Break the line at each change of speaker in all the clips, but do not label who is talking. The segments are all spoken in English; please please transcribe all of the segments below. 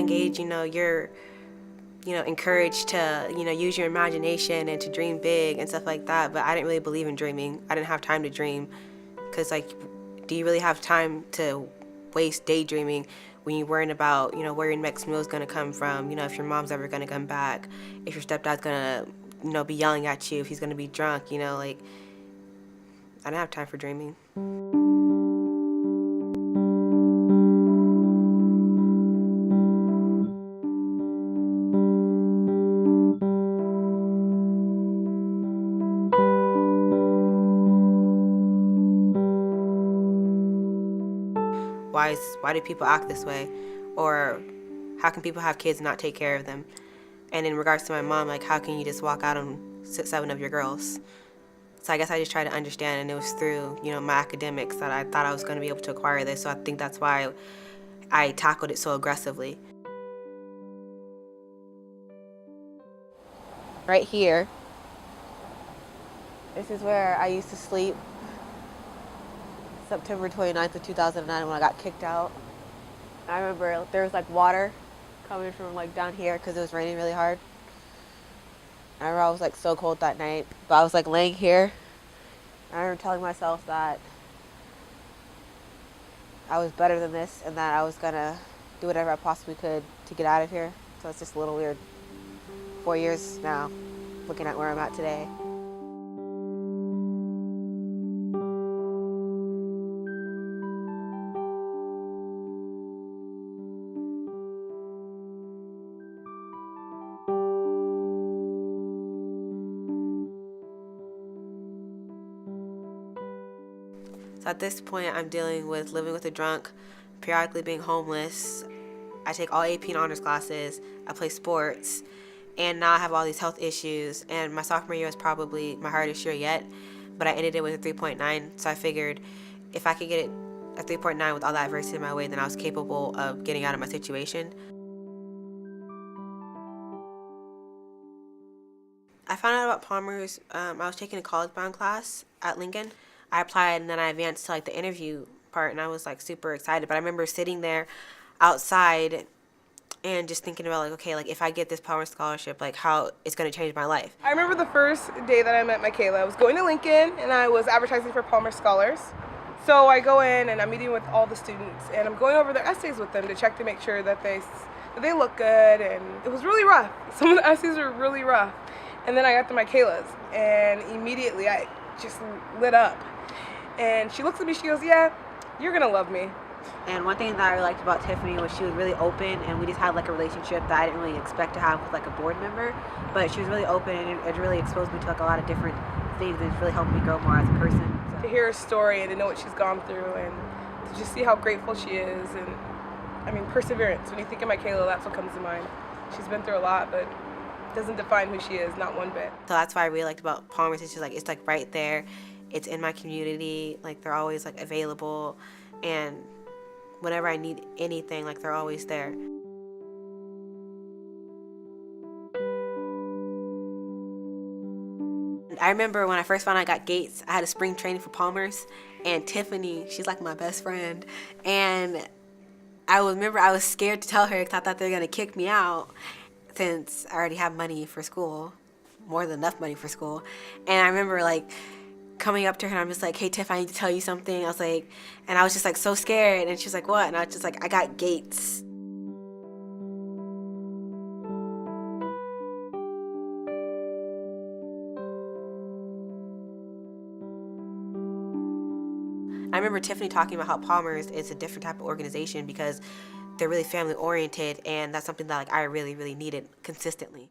young age, you're encouraged to, use your imagination and to dream big and stuff like that. But I didn't really believe in dreaming. I didn't have time to dream because, like, do you really have time to waste daydreaming when you're worrying about, where your next meal is going to come from, if your mom's ever going to come back, if your stepdad's going to, be yelling at you, if he's going to be drunk, like, I didn't have time for dreaming. Why do people act this way? Or how can people have kids and not take care of them? And in regards to my mom, like, how can you just walk out on 7 of your girls? So I guess I just tried to understand, and it was through, my academics that I thought I was going to be able to acquire this. So I think that's why I tackled it so aggressively. Right here, this is where I used to sleep. September 29th of 2009 when I got kicked out. I remember there was like water coming from like down here because it was raining really hard. I remember I was like so cold that night, but I was like laying here. I remember telling myself that I was better than this and that I was gonna do whatever I possibly could to get out of here. So it's just a little weird. 4 years now, looking at where I'm at today. So at this point, I'm dealing with living with a drunk, periodically being homeless. I take all AP and honors classes. I play sports. And now I have all these health issues. And my sophomore year was probably my hardest year yet. But I ended it with a 3.9. So I figured if I could get it a 3.9 with all that adversity in my way, then I was capable of getting out of my situation. I found out about Palmer's. I was taking a college-bound class at Lincoln. I applied and then I advanced to like the interview part, and I was like super excited. But I remember sitting there outside and just thinking about like, okay, like if I get this Palmer scholarship, like how it's gonna change my life.
I remember the first day that I met Michaela. I was going to Lincoln and I was advertising for Palmer Scholars. So I go in and I'm meeting with all the students and I'm going over their essays with them to check to make sure that they look good, and it was really rough. Some of the essays were really rough. And then I got to Michaela's and immediately I just lit up. And she looks at me, she goes, "Yeah, you're gonna love me."
And one thing that I really liked about Tiffany was she was really open, and we just had like a relationship that I didn't really expect to have with like a board member. But she was really open, and it really exposed me to like a lot of different things, and it's really helped me grow more as a person.
To hear her story and to know what she's gone through, and to just see how grateful she is, and I mean perseverance. When you think of Michaela, that's what comes to mind. She's been through a lot, but it doesn't define who she is, not one bit.
So that's why I really liked about Palmer's. It's just like it's like right there. It's in my community, like they're always like available, and whenever I need anything, like they're always there. I remember when I first found out I got Gates, I had a spring training for Palmer's, and Tiffany, she's like my best friend, and I was scared to tell her because I thought they were gonna kick me out since I already have money for school, more than enough money for school. And I remember like coming up to her and I'm just like, "Hey Tiff, I need to tell you something." I was like, and I was just like so scared, and she's like, "What?" And I was just like, "I got Gates." I remember Tiffany talking about how Palmer's is a different type of organization because they're really family oriented, and that's something that like I really, really needed consistently.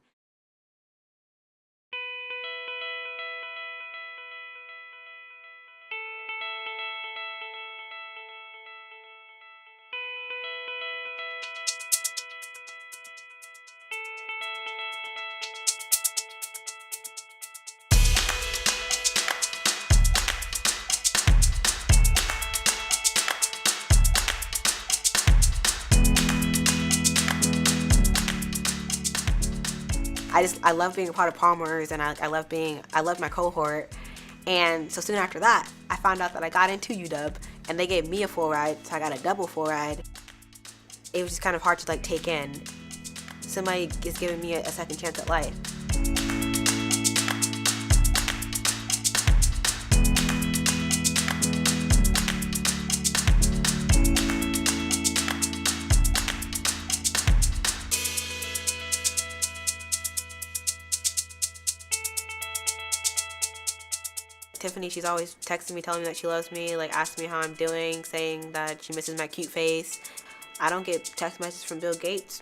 I love being a part of Palmer's, and I love my cohort. And so soon after that, I found out that I got into UW, and they gave me a full ride, so I got a double full ride. it was just kind of hard to like take in. Somebody is giving me a second chance at life. Tiffany, she's always texting me, telling me that she loves me, like asking me how I'm doing, saying that she misses my cute face. I don't get text messages from Bill Gates.